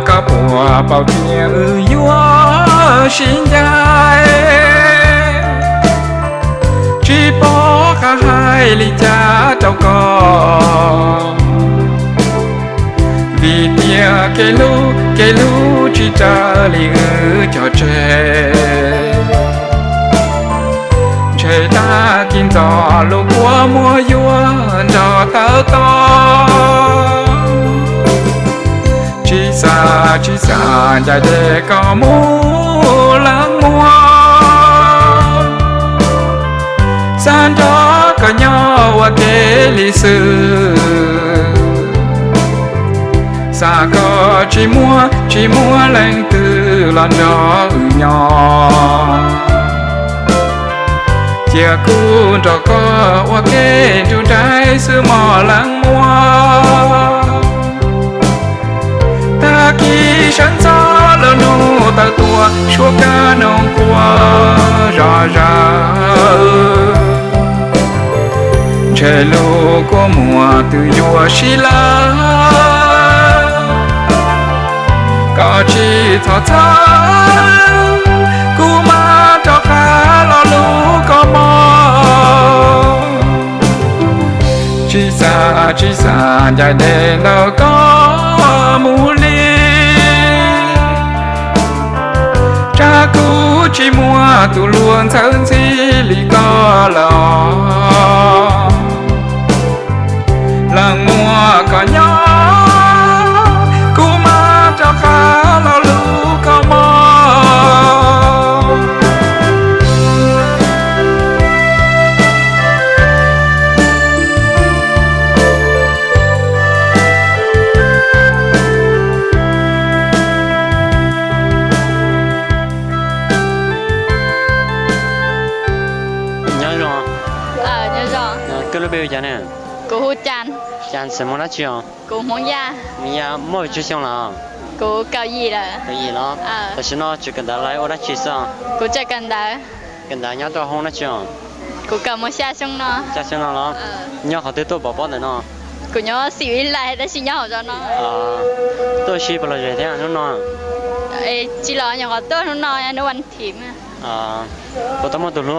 cả bùa bao nhiêu yêu xin dài chỉ bỏ cả hai ly cha cháu con vì tia cái lũ chỉ trả ly cho trẻ trời ta kín gió lũ qua mùa vua cho tao to chỉ xa dài để có mũ lắng mua san đó có nhau và kể lịch sử xa có chỉ mua lên từ lần đó nhỏ chia cuốn cho có và kể trong trái xưa mò lắng mua ta khi sáng gió lỡ nô ta tua chúa ca nông qua rõ ra trời lũ có mùa từ vua xí la có chỉ thọ thơ cú ma cho khá lo lũ có mò chỉ xa dài đèn đâu có mù li cha cú chỉ mua tu luôn thân gì li có lò làng mua có nhỏ cú ma cho khá lo lũ có mò cái lúc bây giờ nè cô hút chan chan xem món chưa cô muốn ra mình ya mua chút xong là cô cao gì là cái gì đó tại sao nó chỉ cần đã lấy ở đó chỉ sao cô chạy cần đã nhớ tôi không nó chưa cô cầm một xa xong nó chắc chắn nó nhớ họ tới tôi bỏ này nó cô nhớ xỉu lại đã xỉu nhau cho nó tôi chỉ bảo là gì thế nó chỉ lo nhà họ tôi nó nó ăn thịt có tao mua từ lúc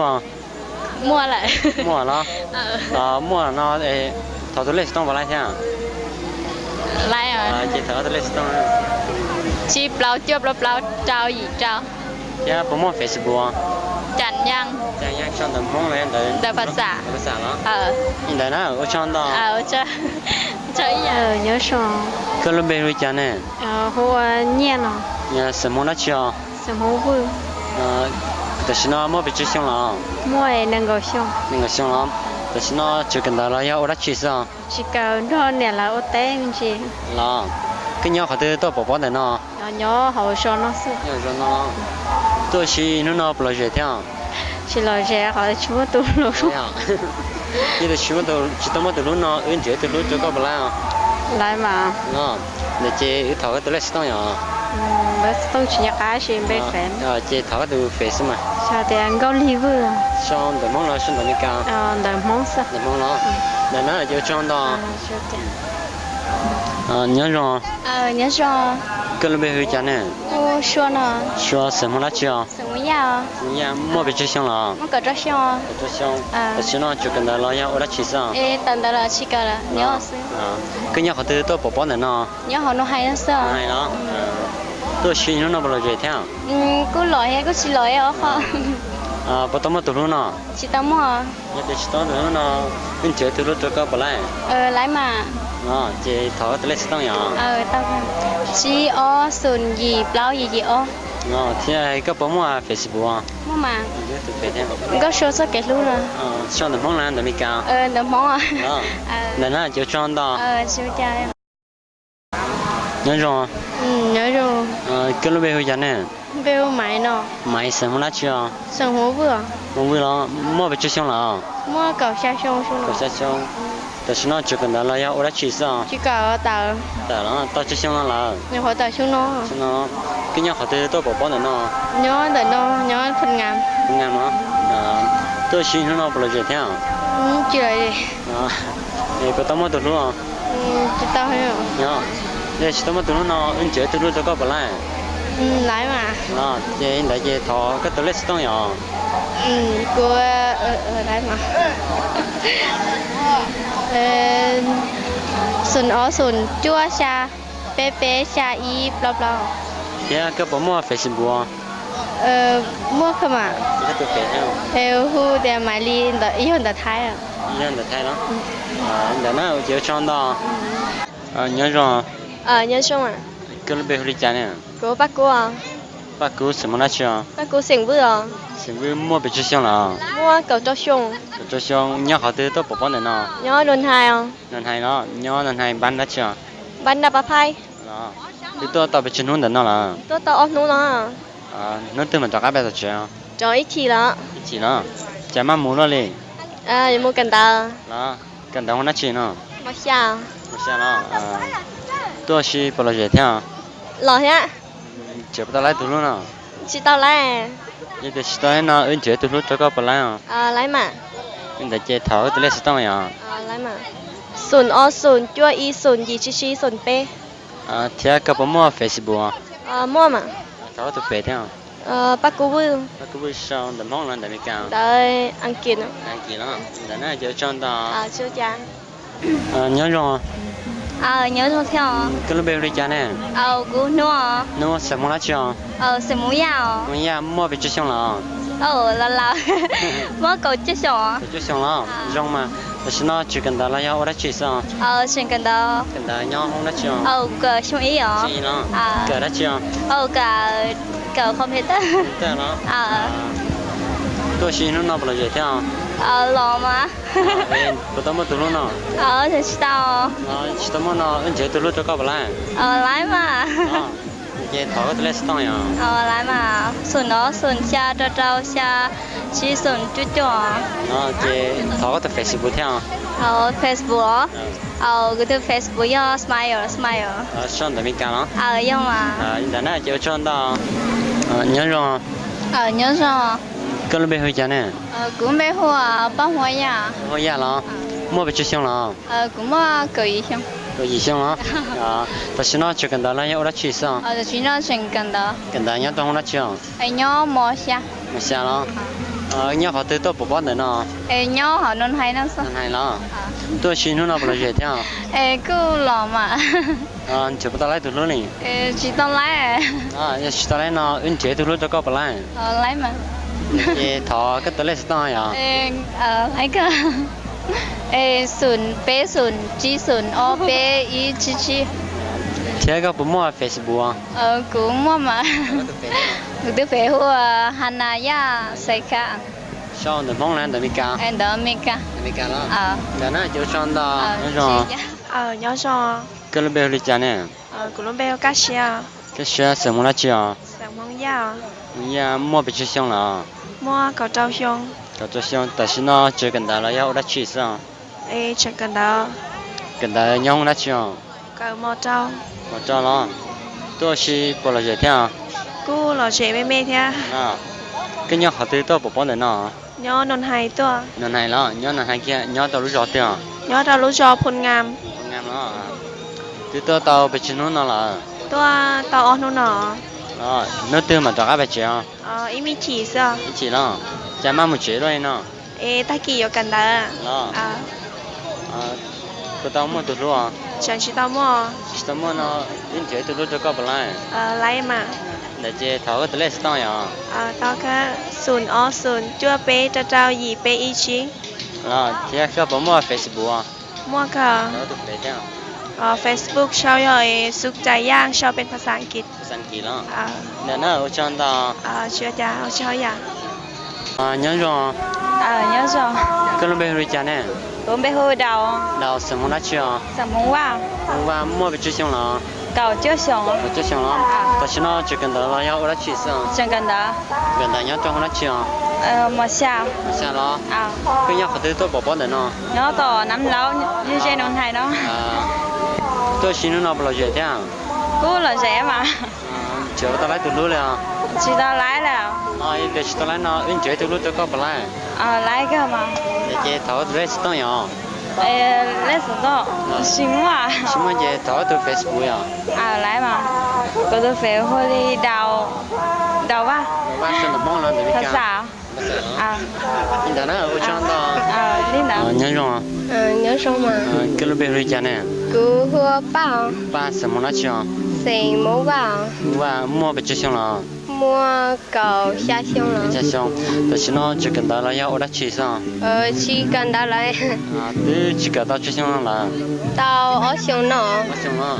mua lại mua nó mua nó thọ tôi lấy xong vào lại thế lại à chị thọ tôi lấy xong chỉ bao chụp bao trao gì trao ya bấm mua Facebook chặn nhang trong tầm mong lên đời Phật xã nó nhìn thấy nó ở trong đó chơi nhớ sao cái lúc bên kia này hồ nhẹ nó nhà xem món chưa xem hồ vuiแต่ฉันน่ะไม่ไปซื้อxong了mua nâng cầu xong 那个xong了แต่ฉันน่ะ就跟他了要我来吃上 chỉ cần đó nè là ô té mình chỉ 了cái nhau họ tới tôi bỏ bỏ này nó nhỏ hậu sao nó sợ nhau rồi nó tôi chỉ nó bỏ rẻ theo chỉ là rẻ họ chúa tu luôn như là chú tôi chỉ tao mới từ lúc nó ứng rẻ từ lúc cho có bao lâu lại mà nó để chị thọ cái từ lấy xong rồi bớt tông chỉ nhắc cái gì bên phải chị thọ cái từ phải xem mà sao thì ăn gạo lì vừa xong để món nó xong để cao để món sao để món nó để nó là cho trong đó nhớ rồi nhớ rồi cái lúc bây giờ này cô xua nó xua xem món chưa xem ya mua bị chết xong rồi mua cái đó xong chết xong để cho nó chụp cái đó là ở đó chỉ sao tận đó là chỉ cả là nhớ cái nhau họ tới tôi bỏ bỏ này nó nhớ họ nó hay lắm sao hay đó tôi xin nó bao giờ theo cô lỗi hay cô chỉ lỗi ở không bắt đầu mất tụi nó chỉ tao mua nhớ tới tụi nó bên chơi tụi nó cho có bao lại lại mà chị thở tới lấy xong rồi tao chỉ ở sườn gì bao gì ở thì cái bấm mua Facebook mua mà có số số cái luôn rồi xong được món lan được mi cao được món à để nó cho trong đó siêu cha nhớ rồi nhớ rồi cái lúc bây giờ này bêu máy nó máy xem nó chưa sườn hố vừa mua nó mua bị chết xong rồi mua cầu xa xong cầu xa xongแต่ฉันน่าจะกันได้แล้วอยากเอาได้ชีสอ่ะ chỉ có tàu แต่แล้วตอนจะช่างนั่นแหละ nhớ họ tàu xuống nó ฉันเนาะก็ยังเขาตัวบอกบอกเนี่ยเนาะ nhớ để nó nhớ phần ngàm งานเนาะตัวชิ้นเราเปล่าเจ้าเที่ยว chỉ là đi นี่ก็ต้องมาตัวรู้อ่ะ chỉ tao hay không เนาะ这是他们都那人家都这个不来，来嘛。那这那这他个都来是当呀，cô来嘛。sùn ó sùn chua xa bé bé xa y bla bla. thế cái bộ mua Facebook mua không à? cái tôi phải theo. Theo hu để买哩的以后的台啊。一样的太了，那那我就上到，你说，nhớ xong à? 跟了背后的家呢， Của bác cô à? 把狗什么拿去啊？ Bác cô xỉn bữa à? 是不是摸不起香了？ Mua cầu cho xong. 这香你好的都宝宝的呢， Nhớ luôn hai à? 人还呢，你人还搬得去啊？ Bánh đập bắp hai. 啊，你都到不去弄的那了， Tôi tao ốp nó à? 那对么大家别去啊？ Cho ít thì đó. 一起呢，家妈摸了嘞， Vậy mua cần tờ. 啊，跟到我那去呢， Mà sao? 不下了，多是不了热天， Lò nhá. 接不到来堵路呢， Chị tao lấy. 你得是到那人家堵路这个不来啊， Lấy mà. 你得接头都来是当呀。 Lấy mà. Sùn ó sùn chua y sùn gì chi chi sùn bê. 贴个不摸 Facebook 啊， Mua mà. 早都白天， Bác cô vui. 那个微商的忙了那没干， Đợi ăn kiệt. 来给了，那就长到， Chưa cha. 你说， Nhớ thôi theo. 跟了背后的家呢， Cú nữa. 那我什么了去啊？ Sẽ muốn giàu. 我也摸不起香了， Là mới cầu chết rồi. 就香了，让嘛，但是呢，就跟到了要我来去上， Xin cần đó. 跟到要我来去啊， Cờ xong ý hả? 去了，给了去啊， Cờ không hết. 对了，多些人拿不了热天啊， Lò mà. 不怎么堵路呢， Thì sao? 去他们那人家堵路这个不来， Lái mà. 这头都来是当呀， Lái mà. Sùn nó sùn xa cho trâu xa. Chỉ sùn chút cho. 这头都 Facebook 听。 Facebook. Cái thứ Facebook do smile. 上的没干了， Nhưng mà. 然后就上到，你说， Nhớ sao? 跟了背回家呢， cũng bé hoa bán hoa ya. 我演了，摸不起香了， cũng có ý xong. 有异香了，但是呢，就跟到了要我来去上， Thì chuyện đó chuyện cần đó. 跟到人家我来去， Nhớ mua xa. 没下了，人家好多都不帮的呢， Nhớ họ nên hay nó sao? 来了，多些人那不了热天， Cứ lò mà. 就不到来堵路哩， Chỉ tao lấy. 要去到来呢，人家堵路这个不来， Lấy mà. 这头个都来是当呀， Lấy cơ. Sùn bé sùn chi sùn ó bé y chi chi. 贴个不摸 Facebook 啊， Cũng mua mà. Tôi phải hoa Hana ya sai cả. 上的忙了都没干， Em đỡ mi cả. 没干了，然后就上到，你说。 nhớ rồi. 跟了背后的家呢， Của nó béo cá xe. 这学什么了去啊？ Sáng mong ya. 你也摸不起香了， Mua cầu trâu xong. 搞这香，但是呢，就跟到了要我来去上， Chẳng cần đó. 跟到要我来去啊， Cầu mò trâu. 我找了，多是过了热天啊， Cú lò trẻ mê mê thế. 跟人好多都不帮的呢， Nhớ nôn hay to. 那来了，你那还给，你到路上的啊， Nhớ trâu lũ cho phun ngam. 我俺了，这都到不去弄了， Tôi tao ớt nó nọ. 那对嘛，大家不去啊， Ý mi chỉ sao? 一起了，家妈没去了呢， Ta kỳ ở cần đó. 不到么堵路啊， Chẳng chỉ tao mua. 是怎么呢？人家堵路这个不来， Lấy mà. 那这头个都来是当呀。 Tao cá sùn ó sùn chua bé cho trâu gì bé y chi. 贴个不摸 Facebook 啊， Mua cả. 然后都白天， Facebook ชาวย่อยสุขใจย่างชอบเป็นภาษาอังกฤษ 不生气了。那我讲到， เชื่อจ้าเอาชาวอย่าง 你说， Nhớ rồi. 跟了背后家呢， Cũng bé hôi đầu. 到什么那去啊？ Sao muốn vào? 我摸不起香了， Cầu chưa xong. 我就香了，但是呢，就跟到了要我来去上， Chẳng cần đó. 跟到人家我来去啊， Mà sao? 下了，跟人好多都宝宝的呢， Nhớ tỏ nắm lâu như trên nôn thầy đó. 多些人拿不了热天， Cú là rẻ mà. 就到来堵路了， Chỉ tao lái là. 一个是到来呢，人家堵路这个不来， Lái cơ mà. 那这头都来是当呀，来是到新嘛？新嘛这头都 Facebook 呀。来嘛，嗰度肥火的到吧？我是那忙了那边干。啥？你在那我讲到。领导。娘种啊。nhớ xong mà. 跟了别回家呢。Cú hua bao. 把什么了去啊？ Xình mũ bao. 我摸不就行了。 Mua cầu xa xong rồi. 家乡，但是呢，就跟到了要我来去上。Chỉ cần đó lại. 都去搞到就行了。 Tao ở xong nó. 我行了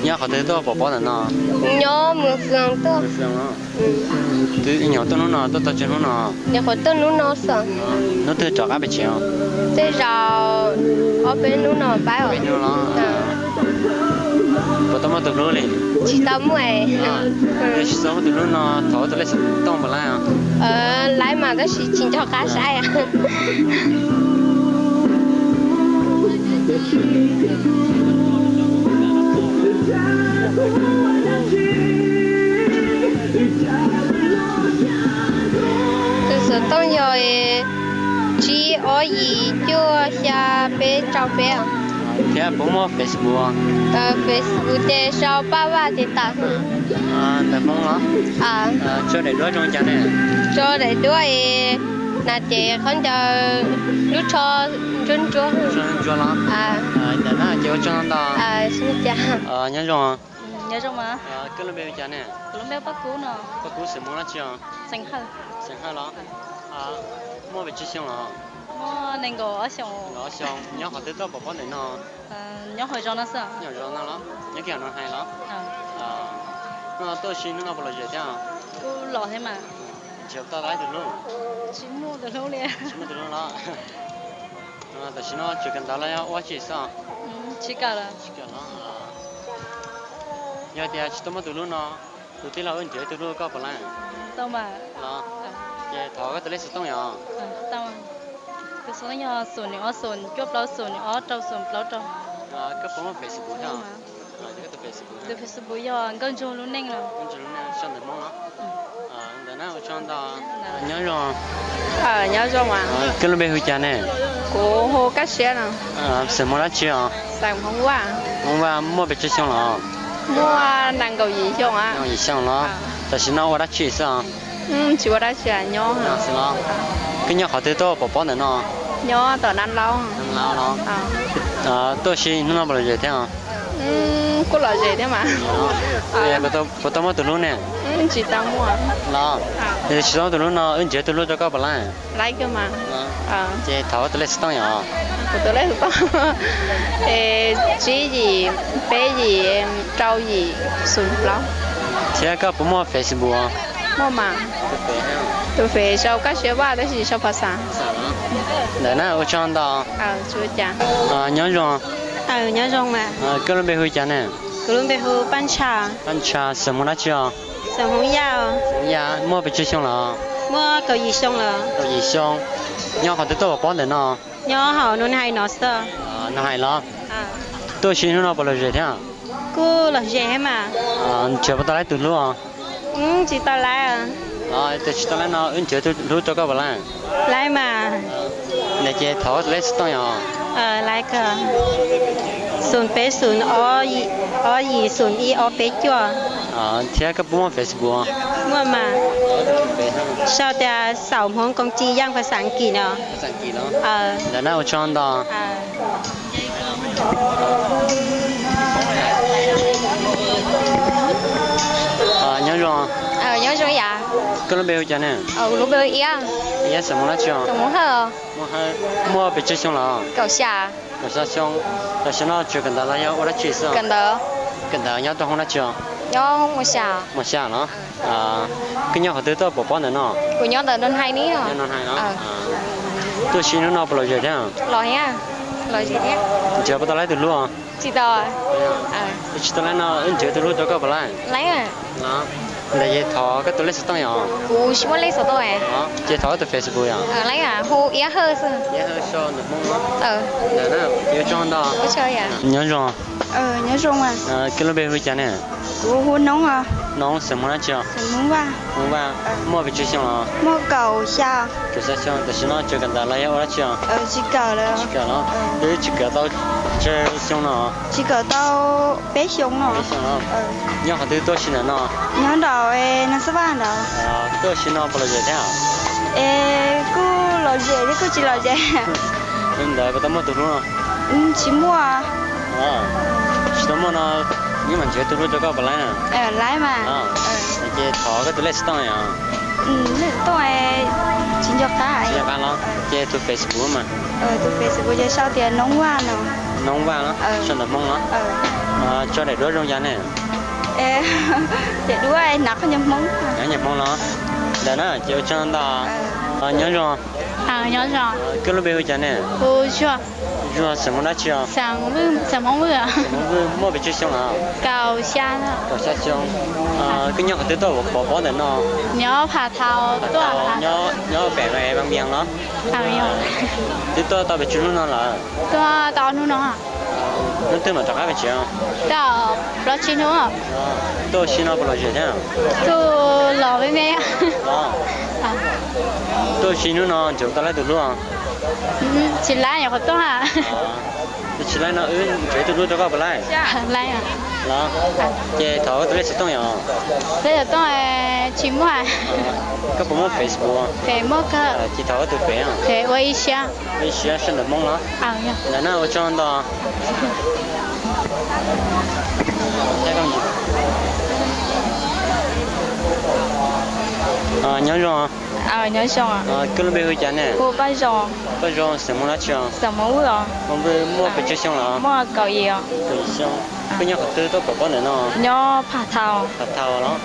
你要好多多宝宝的呢。 Nhớ mưa phương tốt. 行了。对，鸟都弄了，都到就弄了。 Nhớ khỏi tên nó nó sợ. 那都找俺不行。 Thế rồi ở bên nó nó bái rồi. 弄了。不怎么都弄嘞。 Chỉ tao mua ấy. 那是怎么都弄呢？头都来是动不来啊。Lại mà cái gì chính cho cá sai à. Thực sự tôi rồi chỉ ở gì chưa xa bé trâu bé. Thế bố mua Facebook à? Facebook để sau ba ba thì ta. Để phong đó. Cho để đứa trong nhà này. Cho để đứa là chị không cho lúc cho chân chúa. Chân chúa đó. Để nó cho chân đó. Xin chào. Nhớ rồi. Nhớ trong mà. Cái lúc bây giờ này. Lúc bây bắt cú nè. Bắt cú sẽ mua nó chưa? Sinh hal. Sinh hal đó. Mua về chỉ xong rồi. Mua nên có ở xong. Ở xong nhớ họ tới đó bảo bọn này nó. Nhớ hồi cho nó sao? Nhớ rồi nó lắm. Nhớ kiểu nó hay lắm. Nó tôi xin nó bao giờ chứ? Cú lọ thế mà. Chịu ta lái được luôn. Chỉ mua được lâu liền. Chỉ mua được luôn đó. Tại sao nó chỉ cần ta lái ở chỉ sao? Chỉ cả là. Chỉ cả nó. Giờ thì chỉ tao mua được luôn nó. Tụi tí là ơn chế tụi luôn có bao nhiêu? Tao mà. Đó. Giờ thọ cái tụi lấy số tông nhở. Tao mà. Cái số nhỏ sồn nhỏ sồn chốt lâu sồn nhỏ trâu sồn lâu trâu. Cái phong Facebook ha. Cái tụi Facebook. Tụi Facebook giờ con trâu luôn neng rồi. Con trâu luôn neng sang được mong đó. Để nó cho nó nhớ rồi. Nhớ rồi mà. Cái lúc bây giờ cha này. Cô hồ cắt xe nè. Xem mua lá chưa? Xem hôm qua. Hôm qua mua bị chết xong rồi. Mua nàng cầu gì xong á? Nàng gì xong rồi. Tại sao nó đã chết sao? Chỉ có đã xe nhỏ hả? Sao nó? Cái nhỏ họ tới đó bỏ bỏ nữa nó. Nhỏ tờ nan lâu. Nan lâu nó. Tôi xin nó bao giờ thế hả? Có lợi gì thế mà? Bây giờ có tao mua từ lúc nè. Chỉ tao mua. Đó. Thì chỉ tao từ lúc nó ứng chế từ lúc cho các bạn lại. Lấy cơ mà. Chị tháo từ lấy tao nhỏ. Từ lấy tao. Chỉ gì, bé gì, trâu gì, sườn lắm. Thế các bố mua Facebook à? Mua mà. Từ phía sau các xe ba đó thì sau phát sáng. Để nó ở trong đó. Chú cha. Nhớ rồi. Nhớ rồi mà. Cái lúc bây giờ cha này. Cái lúc bây giờ bán trà. Bán trà xem mua lá chưa? Xem không giao. Dạ, mua bị chết xong rồi. Mua cầu gì xong rồi. Cầu gì xong? Nhau họ tới tôi bỏ đến nó. Nhau họ nó hay nó sợ. Nó hay lắm. Tôi xin nó bao giờ thế à? Cô là gì mà? Chưa bắt đầu lấy từ lúc à? Chỉ tao lấy à. Tôi chỉ tao lấy nó ứng chế từ lúc cho các bạn lại. Lấy mà. Để chị tháo lấy tao nhỏ. Lấy cơ. Sùn bé sùn ở gì sùn y ở bé chưa? Thế các bố mua Facebook à? Mua mà. Sau thì sáu hôm công ty giang phải sáng kỳ nữa. Sáng kỳ đó. Để nó ở trong đó. Nhớ rồi. Nhớ rồi dạ. Cái lúc bây giờ này. Lúc bây giờ Iya xem mua chưa? Mua hả? Mua bị chết xong rồi. Cầu xa. Cầu xa xong. Tại sao nó chưa cần đó là nhau ở đó chết sao? Cần đó. Cần đó nhau tôi không nói chưa? Nhau không mua xa. Mua xa nó. Cái nhau họ tới tôi bỏ bỏ nữa nó. Của nhau tờ đơn hay ní hả? Đơn hay nó. Tôi xin nó bao giờ thế à? Lo ha. Lo gì thế? Chưa bắt đầu lấy từ luôn à? Chị tao à? Chỉ tao lấy nó ứng chế từ lúc cho các bạn lại. Lấy à? Đó. Để vậy thọ cái tôi lấy số tao nhỏ. Cô chỉ muốn lấy số tôi à? Đó. Chị thọ từ Facebook à? Lấy à? Hồ ý hơn sao? Ý hơn sao được mong đó. Để nó yêu trong đó. Có chơi à? Nhớ rồi. nhớ rung à. cái lúc bây giờ chán nè. Cô hôn nóng à. Nóng sớm muốn chưa? Sớm muốn ba. Muốn ba. Mua bị chưa xong rồi. Mua cầu sao? Cầu sao xong,แต่ฉันจะกันได้แล้วว่าchưa? Chỉ cầu rồi. Chỉ cầu nó. Đấy chỉ cầu tao chơi xong nó. Chỉ cầu tao bé xuống nó. Bé xong nó. Nhưng họ tôi xin nó. Nhớ đầu nó sẽ bán đầu. Tôi xin nó bao giờ thế à? Cô lo gì đấy, cô chỉ lo gì. Nên đấy, bắt đầu mua từ luôn. Chỉ mua à? Chỉ mua nó. Nhưng mà chơi từ lúc cho các bạn lái lái mà. Chơi thỏ cái từ lấy stone à? Lấy stone chỉ cho cá. Chỉ cho cá nó. Chơi từ Facebook mà. Từ Facebook chơi sau tiền nóng quá nó. Nóng quá nó. Xong rồi mong nó. Cho để đuổi trong nhà này. Để đuổi nạc không nhập mong. Nhập mong nó. Để nó chơi cho nó nhớ rồi. nhớ rồi. Cái lúc bây giờ này. Cô chưa. Chưa sớm muốn đã chưa. Sớm mong vừa. Mua bị chưa xong à? Cầu xa đó. Cầu xa xong. Cái nhau của tôi bỏ để nó. Nhớ phá thao. Nhớ bẻ về bằng miệng nó. Nhớ. Thì tôi bị chửi nó là. Tôi nó à. Nó tư mà cho các bạn chưa? Tôi lo chi nữa. Tôi xin nó bao giờ thế nào? Tôi lo với mẹ. Tôi xin nó chúng ta lấy từ luôn. Chỉ lấy nhiều tốt à? Chỉ lấy nó chơi từ luôn cho các bạn lấy. Lấy à? Đó. Chơi thỏ tôi lấy số tiền à? Lấy được tôi chỉ mua à? Các bạn mua Facebook. Facebook cơ. Chỉ thỏ từ Facebook à? Facebook微信。微信是的懵了。那我装到。再讲你。nhớ rồi. Nhớ rồi. Cái lúc bây giờ này. Cô bây giờ. Bây giờ sớm muốn chưa? Sớm muốn rồi. Mua bị chưa xong rồi. Mua cầu gì à? Cầu xong. Cái nhau từ tôi bỏ nữa nó. Nhớ phá thao. Phá thao đó.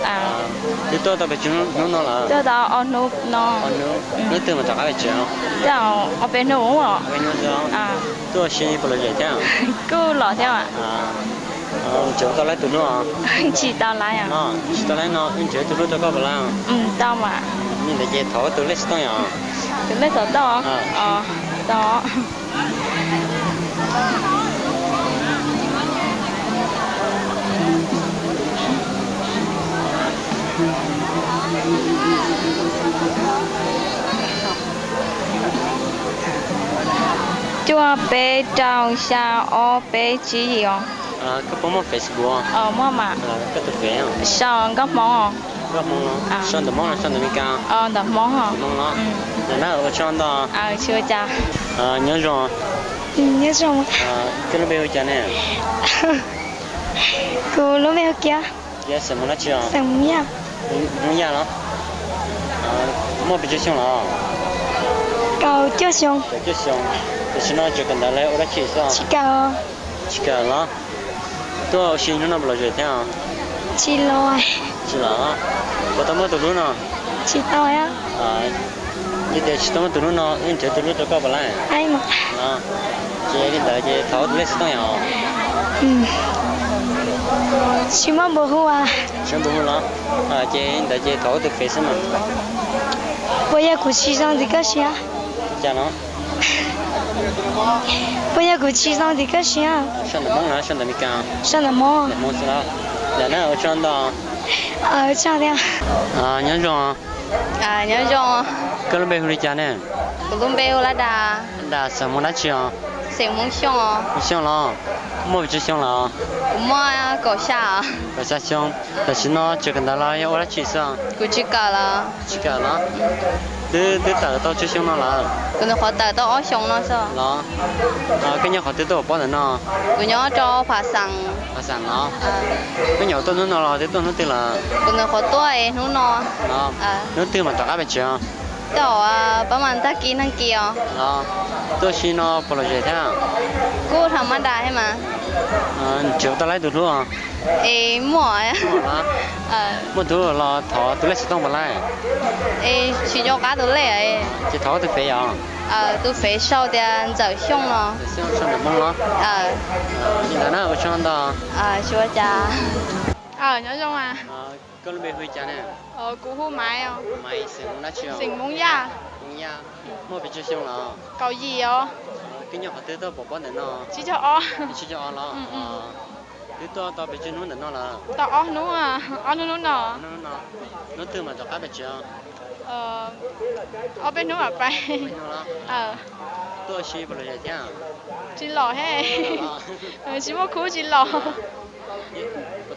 Thì tôi bị chưa nó là. Tôi đã ăn nấu nó. Ăn nấu. Nó từ mà cho các bạn chưa? Tôi ở bên nấu à? Bên nấu chưa? Tôi xin bao giờ thế? Cô lo theo à? Chúng ta lấy từ nó. Chỉ tao lấy à? Chỉ tao lấy nó, nhưng chơi từ lúc cho các bạn làm. Tao mà. Nhưng để chơi thỏ từ lấy stone à? Từ lấy thỏ đó. Đó. Cho bé trao xa ở bé chỉ gì không? Cái bóng Facebook. Mua mà. Cái từ Facebook. Sao gấp món không? Gấp món nó. Sao được món là sao được mi cao. Được món hả? Món nó. Để nó ở trong đó. Chưa cha. Nhớ rồi. Nhớ rồi. Cái lúc bây giờ này. Cô lúc bây kia. Dạ sớm muốn chưa? Sớm muốn. Muốn ra nó. Mua bị chưa xong rồi. Cầu chưa xong. Chưa xong. Thì xin nó chỉ cần đã lấy ở đó chỉ sao? Chỉ cầu. Chỉ cầu nó. Tôi xin nó bao giờ thế à? Chỉ lo. Chỉ là. Bắt đầu mua từ lúc nào? Chỉ tôi á. Như thế chỉ mua từ lúc nào? Nhưng chơi từ lúc cho các bạn lại. Ai mà. Chơi đi đợi chơi tháo từ lấy số tiền à? Chỉ mua bữa hoa. Chỉ mua nó. Chơi đợi chơi tháo từ Facebook mà. Bây giờ cũng chỉ sang thì cái gì à? Chả nó. Bây giờ cũng chỉ sang thì cái gì à? Sang được món nào? Sang được mi cao. Sang được món. Món gì đó? Để nó ở trong đó. Ở trong đó. Nhớ rồi. Nhớ rồi. Cái lúc bây giờ này. Lúc bây giờ là đã sớm muốn đã chưa? sớm muốn xong à? Xong rồi. Mua bị chưa xong rồi. Mua cầu xa. Cầu xa xong. Để xin nó chỉ cần đã lấy ở đó chỉ sao? Cũng chỉ cả là. Chỉ cả nó. Để tờ tao chưa xong nó là. Cũng được họ tờ tao ở xong nó sao? Đó. Cái nhau họ tới tôi bỏ nó. Cũng nhớ cho phá sang. Phá sang nó. Cái nhau tôi nó là tôi nó tên là. Cũng được họ tuổi nó. Đó. Nó tên mà tao biết chưa? Đó bà mình ta kia năng kia. Đó. Tôi xin nó bao giờ thế à? Cô thằng mà đại mà. Chiều tao lấy được luôn. Mua á. Mua được là thỏ tôi lấy số tiền lại. Chỉ cho cá tôi lấy. Chỉ thỏ tôi phải à? Tôi phải sau tiền giờ xong nó. Xong được mong nó. Hiện tại nó ở trong đó. Chúa cha. Nhớ rồi à? Cái lúc bây giờ này. Cú hú máy à? Máy sớm muốn đã chưa? Sớm muốn ra. Muốn ra. Mua bị chưa xong rồi. Cầu gì à? Cái nhau họ tới tôi bỏ nó. Chỉ cho o. Chỉ cho nó. Thì tôi tao bị chuyện nó là tao ó nó à ó nó nó từ mà tao cá bị chuyện ở bên nó à bay tôi xí vào rồi thế à chỉ lò he chỉ mua cú chỉ lò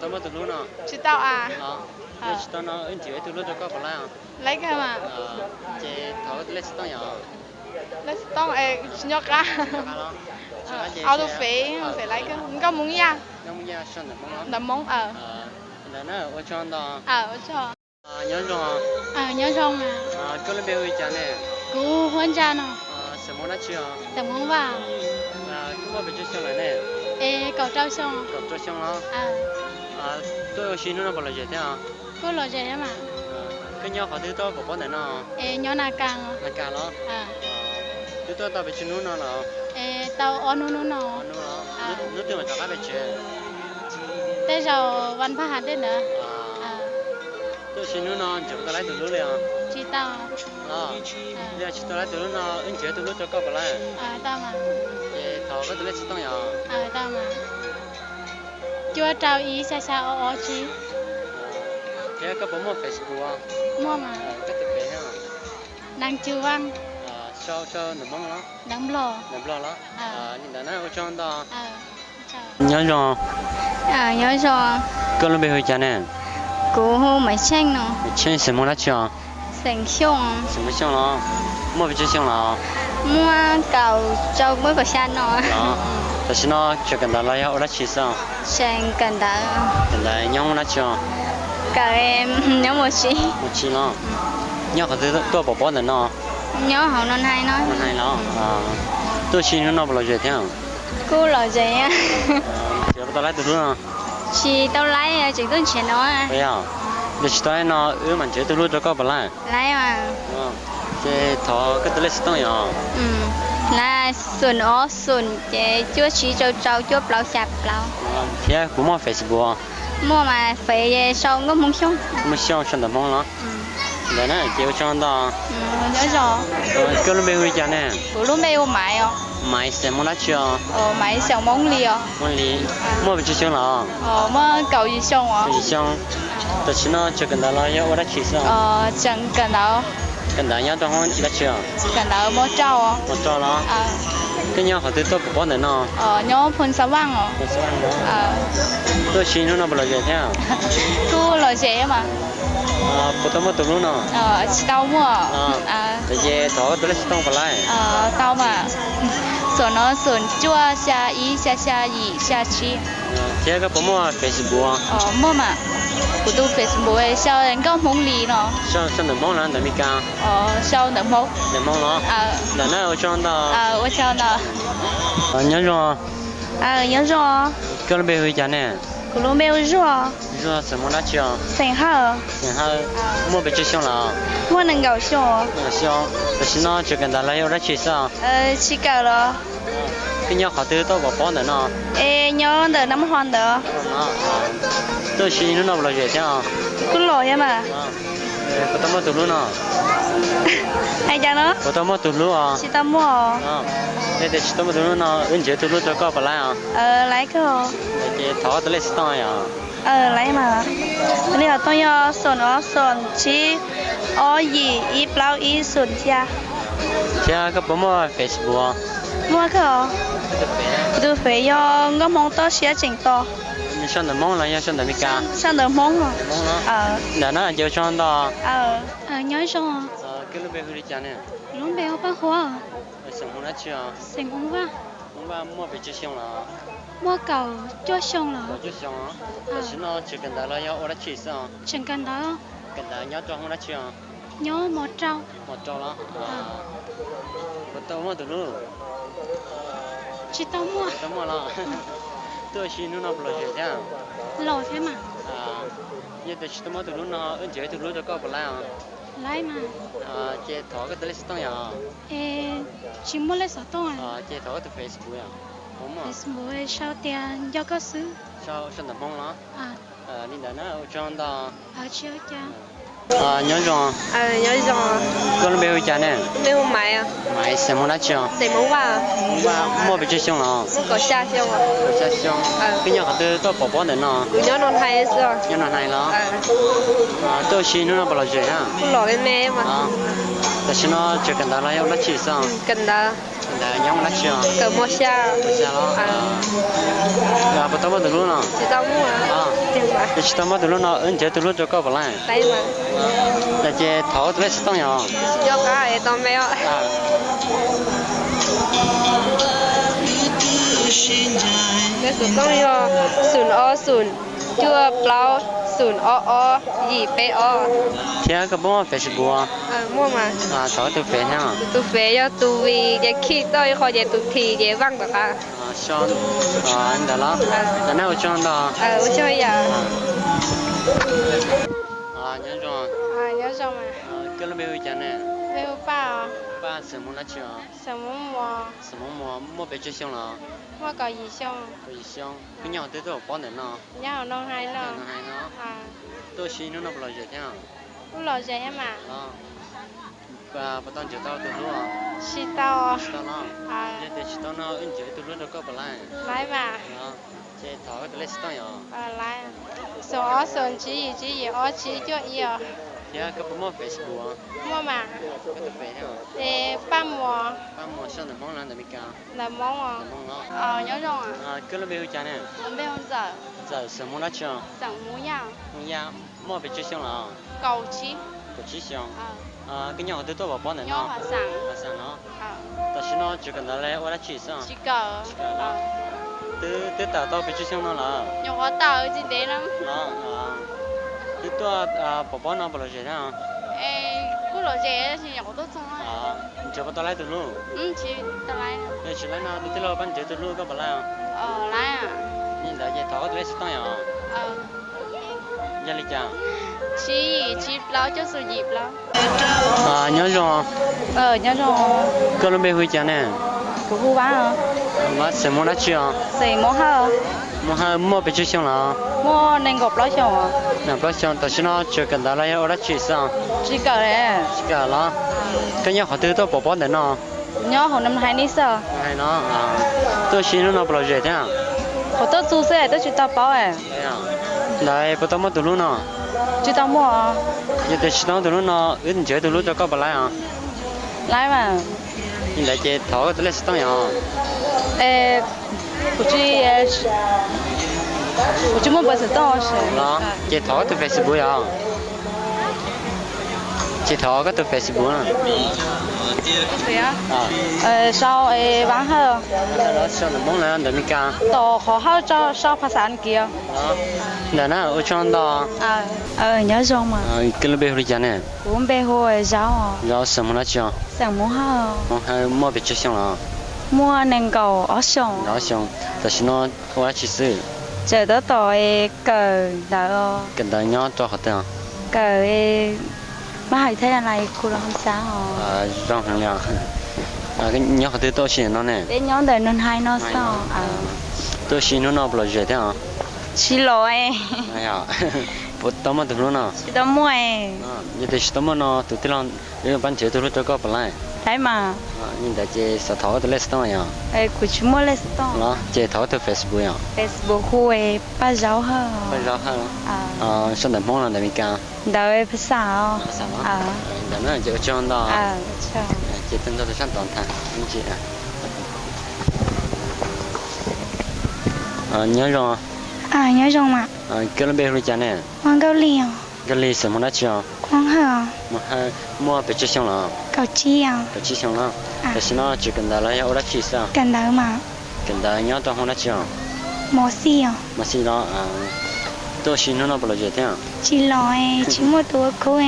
tao mới từ lúc nào chỉ tao à tôi chỉ tao nó anh chị từ lúc cho có phải là lấy cái mà chị thở tôi lấy tao nhỏ lấy tao nhóc ra auto phí lấy cái không có muốn nha không nha sao đầm mông là nó ở trong đó ở cho nhớ rồi nhớ trong có lên bêu chả nè cú hôn cha nó sớm muốn chưa đầm mông vào cứ có bị chút xong lại nè cầu trao xong cầu cho xong đó tôi ở xin nó bảo là gì thế à cú lo gì mà cái nhau họ thứ tôi bỏ này nó nhớ na càng đó thứ tôi tao bị xin nó nào tao on nó nó từ mà cho các bạn chơi tới giờ văn phá hạt đến nữa tôi xin nó chụp tao lấy từ lúc liền chị tao giờ chỉ tao lấy từ lúc nó anh chơi từ lúc cho các bạn lấy tao mà thọ cái từ lấy tao nhỏ tao mà chưa trao ý xa ở chị thế các bạn mua Facebook mua mà cái thực tế ha đang chưa văn sau nằm mông đó nằm lò đó nhìn thấy nó ở trong đó nhớ rồi nhớ rồi cái lúc bây giờ nè cú hô mấy chanh nó chanh什么了chưa sinh xong什么xong了mua bị xong了mua cầu trâu mới có xa nó但是呢就跟他来要我来起上sen cần đã nhau nó chưa cả em nhớ một chi nó nhau có thứ tôi bỏ này nó nhớ họ non hay nó tôi xin nó bao giờ thế à cô là gì á giờ tao lấy từ lúc chị tao lấy chỉ có chuyện đó bây giờ để chỉ tao nó mình chỉ từ lúc cho có bao lấy mà cái thọ cái từ lấy tao nhỏ là xuân chị chưa chỉ trâu chưa bao sạp bao thế cũng mua Facebook mua mà phải sau có muốn xong xong được mong nó đấy nè chiều trong đó nhớ rồi cái lúc bây giờ nè lúc bây giờ máy xem món lá chưa máy xem món li mua bị chưa là mua cầu gì xong tôi chỉ nó chưa cần đó là yêu đã chỉ xong chẳng cần đó nhau tôi không đã chưa cần đó mua trâu nó cái nhau họ tôi bỏ này nó nhớ phun sáu vang tôi xin nó bao giờ thế à cô là dễ mà bữa tôi mua từ lúc nào tao mua tại vì thọ tôi lấy tông vào lại tao mà xuân chua xa ý xa chi thế cái bữa mua Facebook mua mà của tôi Facebook ấy sao anh có món lì nó sao được món là để mi cá sao được món nó là nó ở trong đó ở trong đó nhớ rồi nhớ rồi cái lúc bây giờ nè của lúc bây giờ rồi什么lá chưa sinh hở mua bị chưa xong là mua能搞笑xong但是呢就跟他来要来起上chỉ cả rồi cái nhau họ từ tôi bỏ này nó nhớ được năm hoàn được tôi xin nó bao giờ thế à cứ lỗi mà tôi mua từ lúc nào hay chăng nó tôi mua từ lúc chị tao mua để tôi mua từ lúc nào anh chị từ lúc cho có phải lấy cơ để thọ tôi lấy stone lấy mà bây giờ tôi nhớ xuân chỉ ở gì ít bao ít xuân cha thế cái bữa mua Facebook mua cơ tôi phải do ngắm mong to sẽ chỉnh to xong được món là xong được mi cá xong được món rồi là nó giờ trong đó nhớ rồi cái lúc bây giờ đi chả nè lúc bây giờ bắt hoa sinh không đã chưa sinh không va mua bị chưa xong là mua cầu chưa xong là chưa xong áแต่ฉันnó chỉ cần là yêu đã chỉ xong chẳng cần đó cần là nhớ cho không đã chưa nhớ một trâu đó tôi mua từ lúc chị tao mua là tôi xin nó bao giờ thế lâu thế mà như tôi chỉ mua từ lúc nó anh chị từ lúc cho có bao lấy mà chị thọ cái tới tông nhà chị mua lấy số tông chị thọ từ Facebook à Facebook sao tiền do có xứ sao được mong nó nên là nó ở trong đó chiếu cha nhớ rồi nhớ rồi có lúc bây giờ nè mấy hôm mày à mày xem muốn nói chưa để muốn vào mua bị chơi xong rồi có xa xong à có xa xong cái nhau họ tôi bỏ bỏ đến nó nhớ non hay sao nhớ nó này đó tôi xin nó bảo là gì á lò cái mẹ màแต่ฉันว่าจะกันได้แล้วนัดชีสัง cần đó แต่ยังนัดชีอ่ะ cần mua xa ไม่ใช่แล้วพอต้องมาดูเนาะ chỉ tao mua tiền mà แต่ฉันต้องมาดูเนาะเดี๋ยวดูจะก็บ่ไล่ đấy mà แต่เจ้าท้อตัวสิต้องอย่าง cho cái tao mẹ cái sựต้องยอศูนย์ศูนย์ชั่วเปล่าศูนย์หยีไปเที่ยก็บ่เฟซบุ๊กmua mà ท้อตัวเฟซเนี่ย tu phê cho tu vì để khi tôi khỏi để tu thì để văng được à ช่องอันเดล่ะแต่เนี่ยช่องดอ我就呀nhớ rồi nhớ rồi mà cái lúc bây giờ nè bây giờ ba sớm muốn nói chưa sớm mua bé chơi xong rồi mua có gì xong cái nhau tới tôi bỏ đến nó nhau nó hay nó tôi xin nó là gì thế nào nó là gì em à và bắt đầu chờ tao từ lúc chỉ tao nó giờ thì tao nó ứng chế từ lúc nó có lại mà chế tháo cái lấy tao nhở lại số chỉ cho yêu thì cái mua Facebook mua mà cái phải theo để ba mùa xong là món là mình là món nó nhớ rồi cái lúc bây giờ nè bây giờ sớm muốn nói chưa chẳng muốn nhau mua bé chơi xong rồi cầu chí xong cái nhau tôi bỏ bỏ này nhau nó sẵn nóแต่ฉันว่าจะกันได้แล้วว่าชีสังchỉ cờ từ tao tao bị chơi xong nó là nhau có tàu gì đấy lắm từ tôi bỏ nó bỏ rồi nha cứ lo gì thì nhau có xong chưa có tao lấy từ luôn chỉ tao lấy để chỉ lấy nó từ lâu ban chơi từ luôn có bỏ lại lấy à nhìn thấy cái tháo cái tao nhở nhà lịch chăng chỉ lo cho sự dịp lo nhớ rồi nhớ rồi cái lúc bây giờ chăng nè của cô bán hả mà xem muốn nói chưa xem mua hả mua bị chơi xong là mua nên gộp lót xong à nè lót xong tại sao nó chưa cần đã lấy ở đó chỉ sao chỉ cờ đấy chỉ cả đó cái nhau họ từ tôi bỏ đến nó nhớ hồi năm 2 nít sao hay nó tôi xin nó bỏ rồi thế à hồi tôi tu xe tôi chỉ tao bảo đấy bắt đầu mất từ lúc nào chỉ tao mua à giờ thì nó từ lúc nào ứng chế từ lúc cho có bỏ lại à lại mà nhưng lại chế tháo cái lấy tao nhở我就没不知道是。đó chế tháo từ Facebook à chế tháo cái từ Facebook à对呀sau bán hơn đó sau là món này để mình cá tổ khó hao cho sau phát sản kia đó là nó ở trong đó nhớ rồi mà cái lúc bây giờ này cũng bây hồi giáo xem nó chưa xem mua mua bị chơi xong rồi mua nên cầu ở xong đó xong tại sao nó quá chỉ sự chờ tới tội cờ đỡ cần đợi nhau cho họ tiền cờ mà hay thế này cô không sao rong hàng nhà cái nhau họ tôi xin nó nè để nhóm đời nên hay nó sao tôi xin nó bỏ rồi thế à xin lỗi ai à bố tao mà được luôn à chị tao mua giờ thì tao mà nó tụi tôi làm để bán chế tôi cho có bỏ lại đấy mà nhưng tại chế sao tháo từ lấy tao nhở cô chỉ mua lấy tao nó chế tháo từ Facebook nhở Facebook huề ba giáo hơn sao để món là để mình cá đợi phải sao để nó chế cho đó cho chế tên tôi sang toàn thành anh chị nhớ rồi nhớ rồi mà cái lúc bây giờ này con gấu liều cái ly xem món đó chưa con hả mua bị chết xong rồi cầu chi cầu chi xong rồi tại sao nó chỉ cần là ở đó chỉ sao cần đợi mà cần đợi nhớ tao không đó chưa mua xì mà xí đó tôi xin nó bao giờ thế à chỉ lòi chỉ muaตัวcô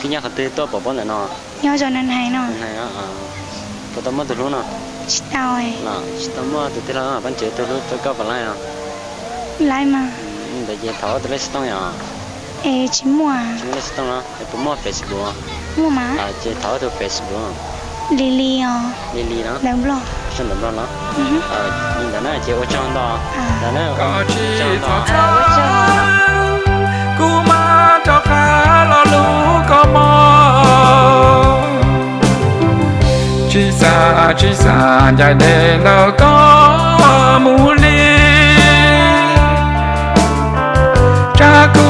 cái nhà họ tự tôi bỏ này nó nhớ rồi nên hay nó này á tôi tao mua từ lúc nào chỉ tao chỉ tao mua từ từ là bán chế từ lúc tôi có vào lại à lại mà để về tháo từ lấy tao nhở chỉ mua lấy tao nó để tôi mua Facebook mua mà chế tháo từ Facebook Lily Lily đó đúng rồi xong đúng rồi đó nhưng đó là chế ở trong đó đó là có chi trong đó thọ cú ma cho khá lo lú có mò chỉ xa dài để nó có mù li cha cũ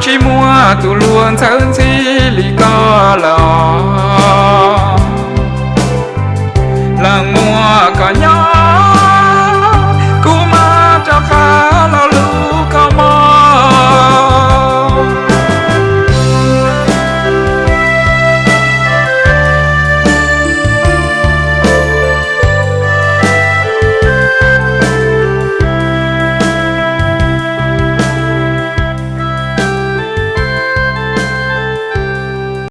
chỉ mua tu luôn thân chi lý có lò